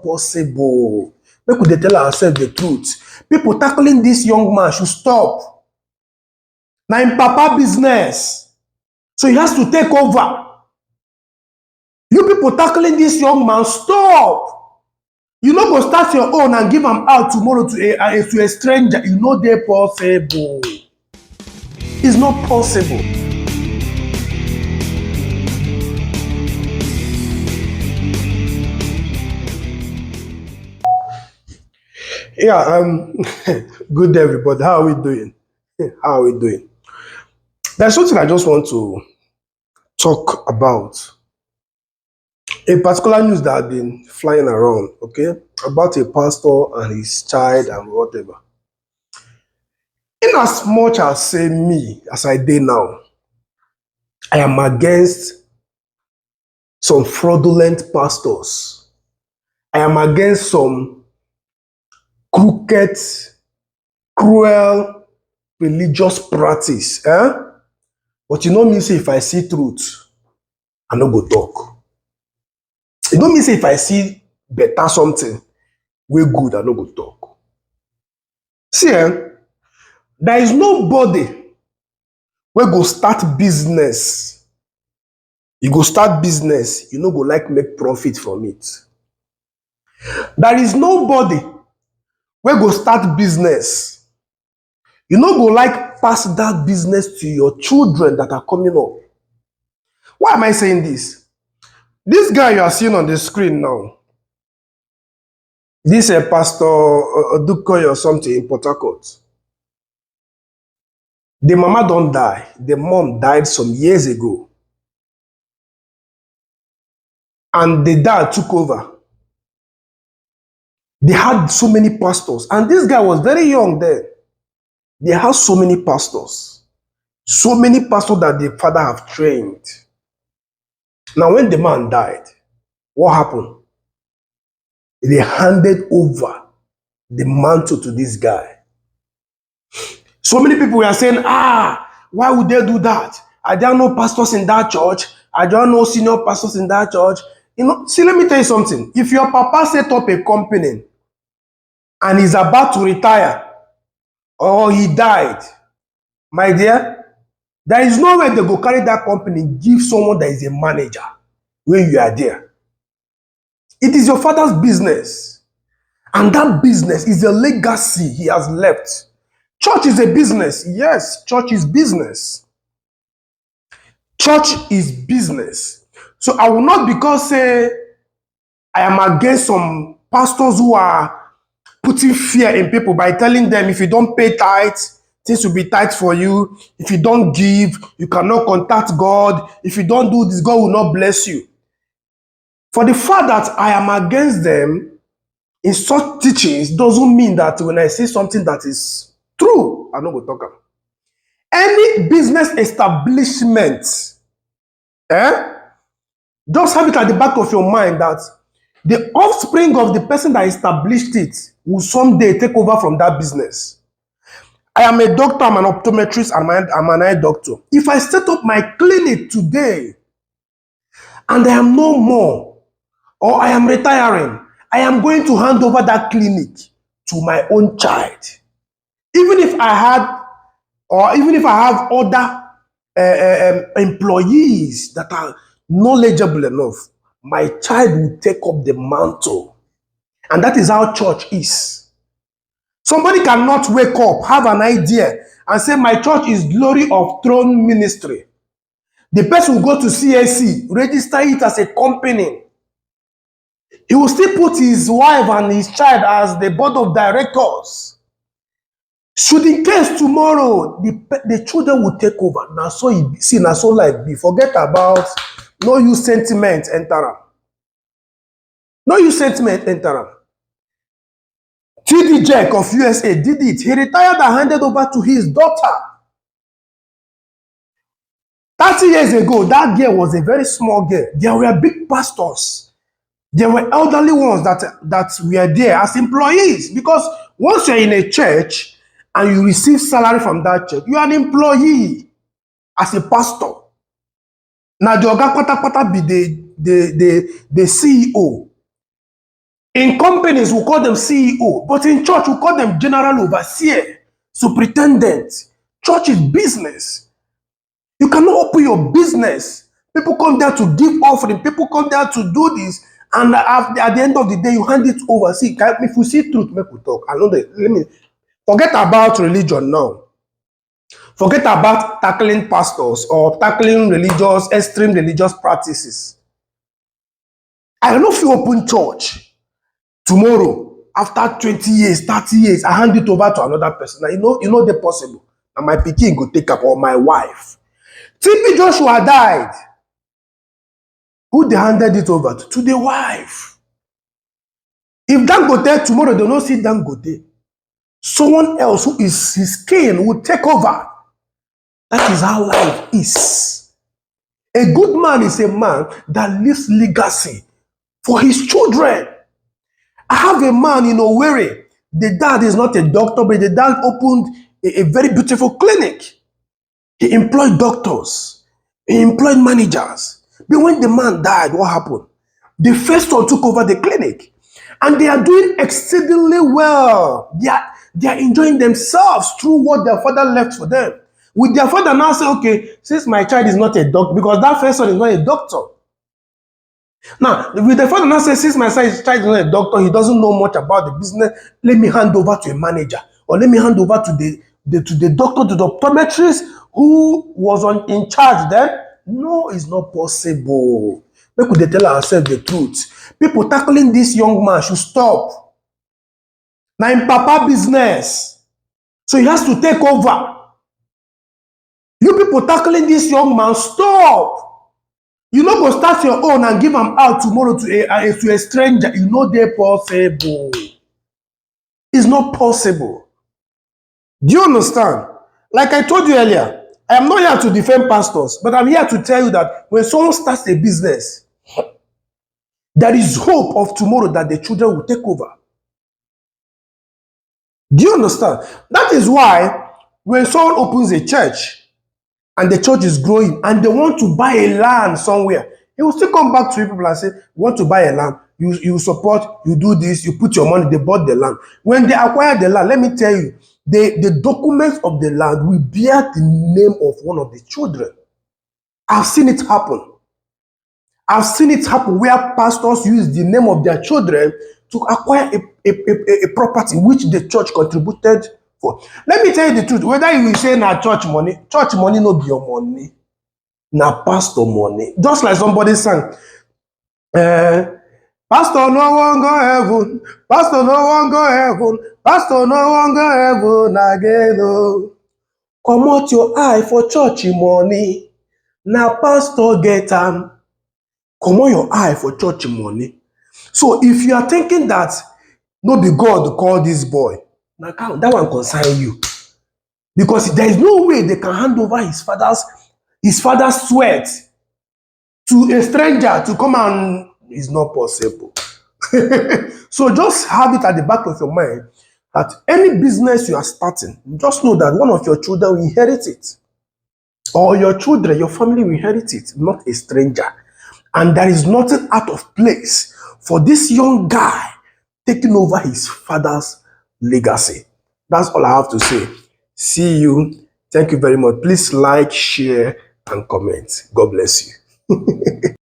possible. Make we dey tell ourselves the truth. People tackling this young man should stop. Now in papa business. So he has to take over. You people tackling this young man, stop. You no go start your own and give am out tomorrow to a stranger. You know they possible. It's not possible. Yeah, good day, everybody. How are we doing? How are we doing? There's something I just want to talk about. A particular news that had been flying around, okay, about a pastor and his child and whatever. In as much as say me, as I did now, I am against some fraudulent pastors. I am against some crooked, cruel religious practice. But you know me say if I see truth, I no go talk. You know me say if I see better something, we good, I no go talk. See, there is nobody wey go start business. You go start business, you no go like make profit from it. There is nobody wey go start business. You no go like pass that business to your children that are coming up. Why am I saying this? This guy you are seeing on the screen now, this Pastor Odukoya or something in Port Harcourt. The mama don't die. The mom died some years ago. And the dad took over. They had so many pastors. And this guy was very young then. They had so many pastors. So many pastors that the father have trained. Now when the man died, what happened? They handed over the mantle to this guy. So many people were saying, why would they do that? I don't know pastors in that church. I don't know senior pastors in that church. You know, see, let me tell you something. If your papa set up a company and is about to retire or he died, my dear, there is no way they go carry that company, give someone that is a manager when you are there. It is your father's business. And that business is a legacy he has left. Church is a business. Yes, church is business. Church is business. So I will not because say I am against some pastors who are putting fear in people by telling them if you don't pay tithes, things will be tight for you. If you don't give, you cannot contact God. If you don't do this, God will not bless you. For the fact that I am against them in such teachings doesn't mean that when I say something that is true, I'm not going to talk about. Any business establishment, just have it at the back of your mind that the offspring of the person that established it will someday take over from that business. I am a doctor, I'm an optometrist, I'm an eye doctor. If I set up my clinic today and I am no more, or I am retiring, I am going to hand over that clinic to my own child. Even if I have other employees that are knowledgeable enough, my child will take up the mantle. And that is how church is. Somebody cannot wake up, have an idea, and say, my church is Glory of Throne Ministry. The person will go to CAC, register it as a company. He will still put his wife and his child as the board of directors. Should in case tomorrow the children will take over. Now so you see, now so life be. Forget about no use sentiment enter. No use sentiment enter. TD Jack of USA did it. He retired and handed over to his daughter. 30 years ago, that girl was a very small girl. There were big pastors. There were elderly ones that were there as employees. Because once you're in a church and you receive salary from that church, you are an employee as a pastor. Now the oga pata be the CEO. In companies, we call them CEO, but in church, we call them general overseer, superintendent. Church is business. You cannot open your business. People come there to give offering. People come there to do this. And at the end of the day, you hand it over. See, if you see truth, make we talk. I know that. Let me forget about religion now. Forget about tackling pastors or tackling extreme religious practices. I don't know if you open church tomorrow, after 20 years, 30 years, I hand it over to another person. Now, you know the possible. And my pikin go take up, or my wife. TB Joshua died. Who they handed it over to? To the wife. If Dangote tomorrow, they don't see Dangote. Someone else who is his kin will take over. That is how life is. A good man is a man that leaves legacy for his children. I have a man in Owerri. The dad is not a doctor, but the dad opened a very beautiful clinic. He employed doctors. He employed managers. But when the man died, what happened? The first one took over the clinic. And they are doing exceedingly well. They are enjoying themselves through what their father left for them. With their father now say, okay, since my child is not a doctor, because that first one is not a doctor. Now, with the father now say, since my child is not a doctor, he doesn't know much about the business, let me hand over to a manager. Or let me hand over to the doctor, to the optometrist who was in charge then. No, it's not possible. We could tell ourselves the truth. People tackling this young man should stop. Now in papa business. So he has to take over. You people tackling this young man, stop. You know, go start your own and give him out tomorrow to a stranger. You know they're possible. It's not possible. Do you understand? Like I told you earlier, I am not here to defend pastors, but I'm here to tell you that when someone starts a business, there is hope of tomorrow that the children will take over. Do you understand? That is why when someone opens a church and the church is growing and they want to buy a land somewhere, he will still come back to people and say, you want to buy a land, you support, you do this, you put your money, they bought the land. When they acquire the land, let me tell you, the documents of the land will bear the name of one of the children. I've seen it happen. I've seen it happen where pastors use the name of their children to acquire a property which the church contributed for. Let me tell you the truth. Whether you will say na church money no be your money. Na pastor money. Just like somebody sang, Pastor no one go heaven, Pastor no one go heaven, Pastor no one go heaven again. Oh. Comot your eye for church money. Na pastor get am. Comot your eye for church money. So if you are thinking that no be God call this boy, now that one concern you. Because there is no way they can hand over his father's sweat to a stranger to come and it's not possible. So just have it at the back of your mind that any business you are starting, just know that one of your children will inherit it. Or your children, your family will inherit it, not a stranger. And there is nothing out of place for this young guy taking over his father's legacy. That's all I have to say. See you. Thank you very much. Please like, share, and comment. God bless you.